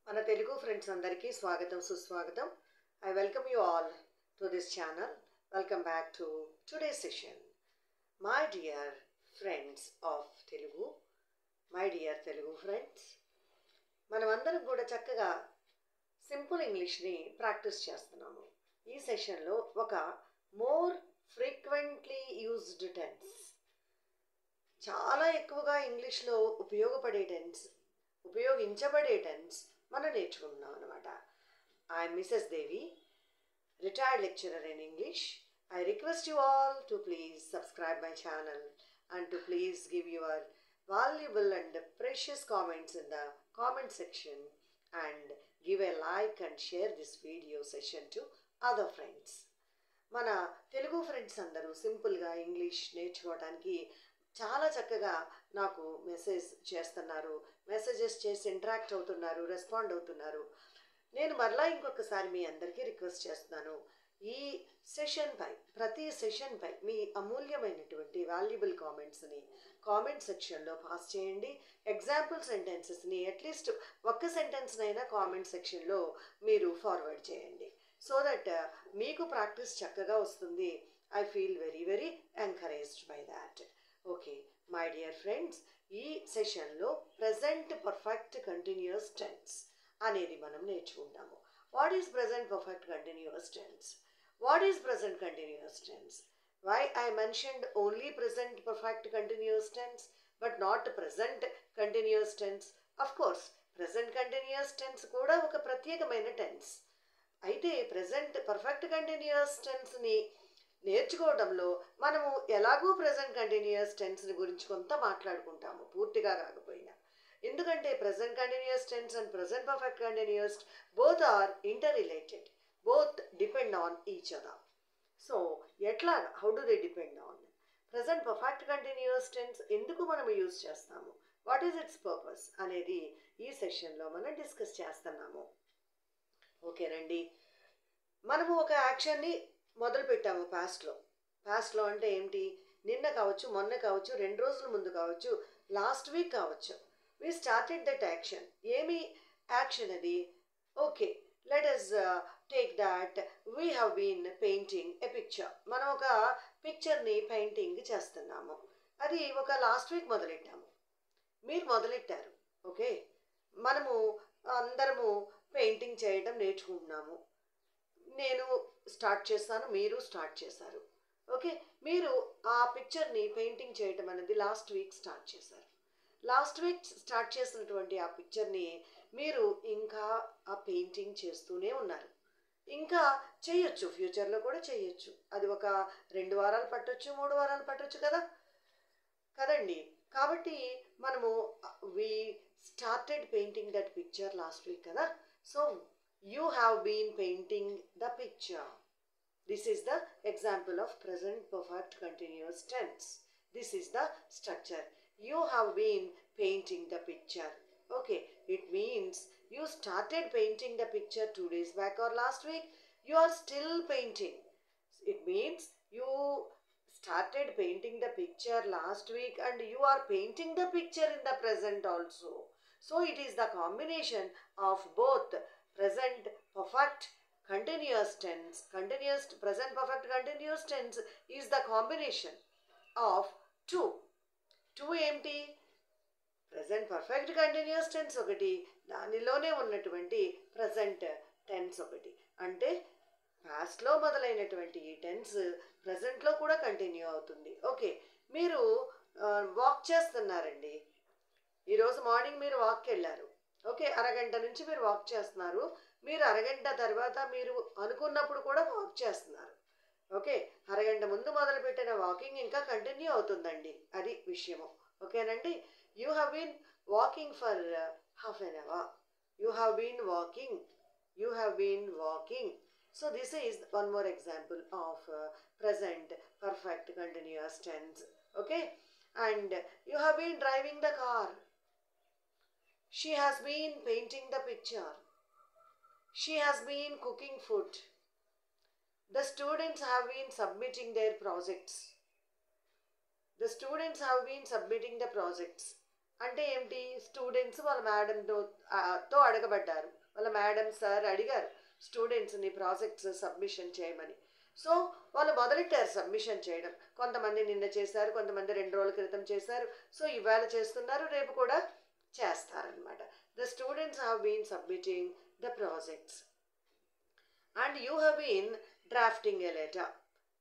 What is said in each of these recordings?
మన తెలుగు ఫ్రెండ్స్ అందరికీ స్వాగతం సుస్వాగతం. I welcome you all to this channel. Welcome back to today's session. My dear friends of Telugu, my dear Telugu friends, మనమందరం కూడా చక్కగా simple ఇంగ్లీష్ని practice చేస్తున్నాము. ఈ సెషన్లో ఒక మోర్ ఫ్రీక్వెంట్లీ యూజ్డ్ టెన్స్, చాలా ఎక్కువగా ఇంగ్లీష్లో ఉపయోగించబడే టెన్స్ మనం నేర్చుకుంటున్నాం అనమాట. I'm Mrs Devi, retired lecturer in English. I request you all to please subscribe my channel and to please give your valuable and precious comments in the comment section and give a like and share this video session to other friends. మన Telugu friends అందరూ సింపుల్గా English నేర్చుకోవడానికి చాలా చక్కగా నాకు message చేస్తున్నారు, messages చేసి interact అవుతున్నారు, రెస్పాండ్ అవుతున్నారు. నేను మరలా ఇంకొకసారి మీ అందరికీ రిక్వెస్ట్ చేస్తున్నాను, ఈ సెషన్పై ప్రతి సెషన్పై మీ అమూల్యమైనటువంటి వాల్యుబుల్ కామెంట్స్ని కామెంట్ సెక్షన్లో పాస్ చేయండి. ఎగ్జాంపుల్ సెంటెన్సెస్ని అట్లీస్ట్ ఒక్క సెంటెన్స్నైనా కామెంట్ సెక్షన్లో మీరు ఫార్వర్డ్ చేయండి. సో దట్ మీకు ప్రాక్టీస్ చక్కగా వస్తుంది. I feel very very encouraged by that. Okay my dear friends, ఈ సెషన్లో ప్రజెంట్ పర్ఫెక్ట్ కంటిన్యూస్ టెన్స్ అనేది మనం నేర్చుకుంటాము. What is present perfect continuous tense? What is present continuous tense? Why I mentioned only present perfect continuous tense but not present continuous tense? Of course, present continuous tense కూడా ఒక ప్రత్యేకమైన tense. అయితే present perfect continuous tenseని నేర్చుకోవడంలో మనము ఎలాగూ present continuous tense గురించి కొంత మాట్లాడుకుంటాము, పూర్తిగా కాకపోయినా. ఎందుకంటే present continuous tense and present perfect continuous both are interrelated. Both depend on each other. So, ఎట్లాగా? How do they depend on? Present perfect continuous tense ఎందుకు మనం యూజ్ చేస్తాము? వాట్ ఈజ్ ఇట్స్ పర్పస్ అనేది ఈ సెషన్లో మనం డిస్కస్ చేస్తున్నాము. ఓకేనండి, మనము ఒక యాక్షన్ని మొదలు పెట్టాము పాస్ట్లో అంటే ఏంటి? నిన్న కావచ్చు, మొన్న కావచ్చు, 2 రోజుల ముందు కావచ్చు, లాస్ట్ వీక్ కావచ్చు. We started that action. ఏమి యాక్షన్ అది? Okay, let us take that we have been painting a picture. మనం ఒక పిక్చర్ని పెయింటింగ్ చేస్తున్నాము. అది ఒక లాస్ట్ వీక్ మొదలెట్టాము, మీరు మొదలెట్టారు. ఓకే, మనము అందరము పెయింటింగ్ చేయడం నేర్చుకుంటున్నాము. నేను స్టార్ట్ చేస్తాను, మీరు స్టార్ట్ చేశారు. ఓకే, మీరు ఆ పిక్చర్ని పెయింటింగ్ చేయడం అనేది లాస్ట్ వీక్ స్టార్ట్ చేశారు. లాస్ట్ వీక్ స్టార్ట్ చేసినటువంటి ఆ పిక్చర్ని మీరు ఇంకా ఆ పెయింటింగ్ చేస్తూనే ఉన్నారు. ఇంకా చేయొచ్చు, ఫ్యూచర్లో కూడా చేయొచ్చు. అది ఒక 2 వారాలు పట్టొచ్చు, 3 వారాలు పట్టొచ్చు కదండి. కాబట్టి మనము we started painting that picture last week కదా. So you have been painting the picture. This is the example of present perfect continuous tense. This is the structure. You have been painting the picture. Okay, it means you started painting the picture 2 days back or last week. You are still painting. It means you started painting the picture last week and you are painting the picture in the present also. So it is the combination of both present perfect continuous tense. Present perfect continuous tense is the combination of two ఏంటి? Present perfect continuous tense ఒకటి, దానిలోనే ఉన్నటువంటి present tense ఒకటి. అంటే పాస్ట్లో మొదలైనటువంటి ఈ tense ప్రజెంట్లో కూడా కంటిన్యూ అవుతుంది. ఓకే, మీరు వాక్ చేస్తున్నారండి. ఈరోజు మార్నింగ్ మీరు వాక్కి వెళ్ళారు. ఓకే, అరగంట నుంచి మీరు వాక్ చేస్తున్నారు. మీరు అరగంట తర్వాత మీరు అనుకున్నప్పుడు కూడా వాక్ చేస్తున్నారు. ఓకే, అరగంట ముందు మొదలుపెట్టిన వాకింగ్ ఇంకా కంటిన్యూ అవుతుందండి, అది విషయము. ఓకేనండి, you have been walking for half an hour. You have been walking. So this is one more example of present perfect continuous tense. Okay, and you have been driving the car. She has been painting the picture. She has been cooking food. The students have been submitting their projects. The students have been submitting the projects. అంటే ఏమిటి, students వాళ్ళ మేడంతో అడగబడ్డారు. వాళ్ళ madam sir అడిగారు స్టూడెంట్స్ని projects submission చేయమని. So వాళ్ళు మొదలెట్టారు సబ్మిషన్ చేయడం. కొంతమంది నిన్న చేశారు, కొంతమంది 2 రోజుల క్రితం చేశారు. సో ఇవాళ చేస్తున్నారు, రేపు కూడా చేస్తారనమాట. The students have been submitting the projects and you have been drafting a letter.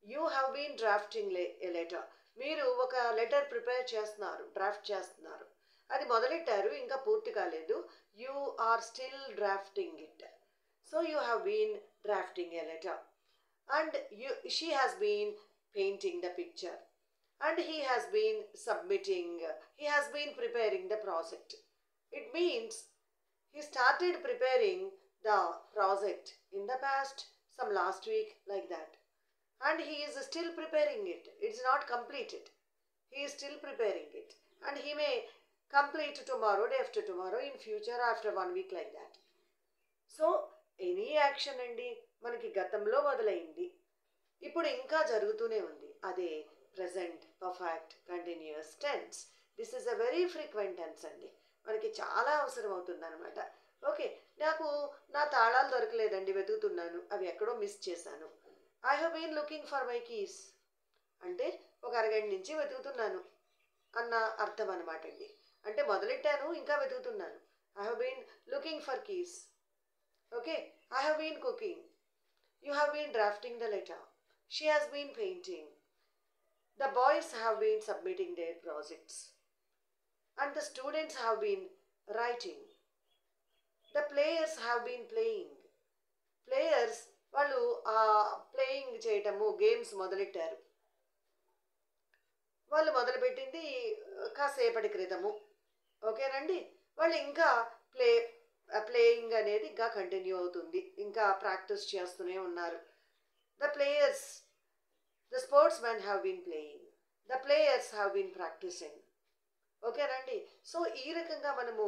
You have been drafting a letter. మీరు ఒక లెటర్ ప్రిపేర్ చేస్తున్నారు, డ్రాఫ్ట్ చేస్తున్నారు. అది మొదలెట్టారు, ఇంకా పూర్తి కాలేదు. You are still drafting it. So you have been drafting a letter and she has been painting the picture and he has been he has been preparing the project. It means he started preparing the project in the past, some last week, like that, and he is still preparing it. It's not completed. He is still preparing it and he may complete tomorrow, day after tomorrow, in future, after 1 week, like that. So any action అండి మనకి గతంలో మొదలైంది, ఇప్పుడు ఇంకా జరుగుతూనే ఉంది. అదే present perfect continuous tense. This is a very frequent tense అండి, మనకి చాలా అవసరం అవుతుంది అనమాట. ఓకే, నాకు నా తాళాలు దొరకలేదండి, వెతుకుతున్నాను, అవి ఎక్కడో మిస్ చేశాను. I have been looking for my keys అంటే ఒక అరగంట నుంచి వెతుకుతున్నాను అన్న అర్థం అనమాట అండి. అంటే మొదలెట్టాను, ఇంకా వెతుకుతున్నాను. I have been looking for keys. Okay, I have been cooking. You have been drafting the letter. She has been painting. The boys have been submitting their projects. And the students have been writing. The players have been playing. Players వాళ్ళు playing చేయటము, games మొదలెట్టారు. వాళ్ళు మొదలుపెట్టింది కాసేపటి క్రితము. ఓకేనండి, వాళ్ళు ఇంకా ప్లేయింగ్ అనేది ఇంకా కంటిన్యూ అవుతుంది, ఇంకా ప్రాక్టీస్ చేస్తూనే ఉన్నారు. The players, the sportsmen have been playing. The players have been practising. ఓకేనండి, సో ఈ రకంగా మనము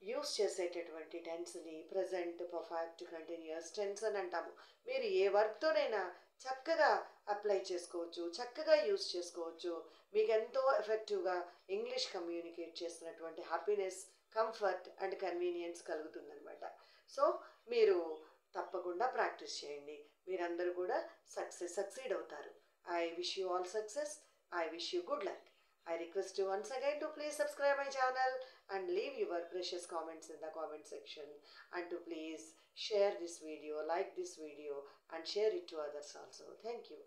యూస్ చేసేటటువంటి టెన్స్ని ప్రజెంట్ పర్ఫెక్ట్ కంటిన్యూస్ టెన్స్ అని అంటాము. మీరు ఏ వర్క్తోనైనా చక్కగా అప్లై చేసుకోవచ్చు, చక్కగా యూస్ చేసుకోవచ్చు. మీకు ఎంతో ఎఫెక్టివ్గా ఇంగ్లీష్ కమ్యూనికేట్ చేస్తున్నటువంటి హ్యాపీనెస్, కంఫర్ట్ అండ్ కన్వీనియన్స్ కలుగుతుందనమాట. సో మీరు తప్పకుండా ప్రాక్టీస్ చేయండి, మీరందరూ కూడా సక్సీడ్ అవుతారు. I wish you all success. I wish you good luck. I request you once again to please subscribe my channel and leave your precious comments in the comment section, and to please share this video, like this video, and share it to others also. Thank you.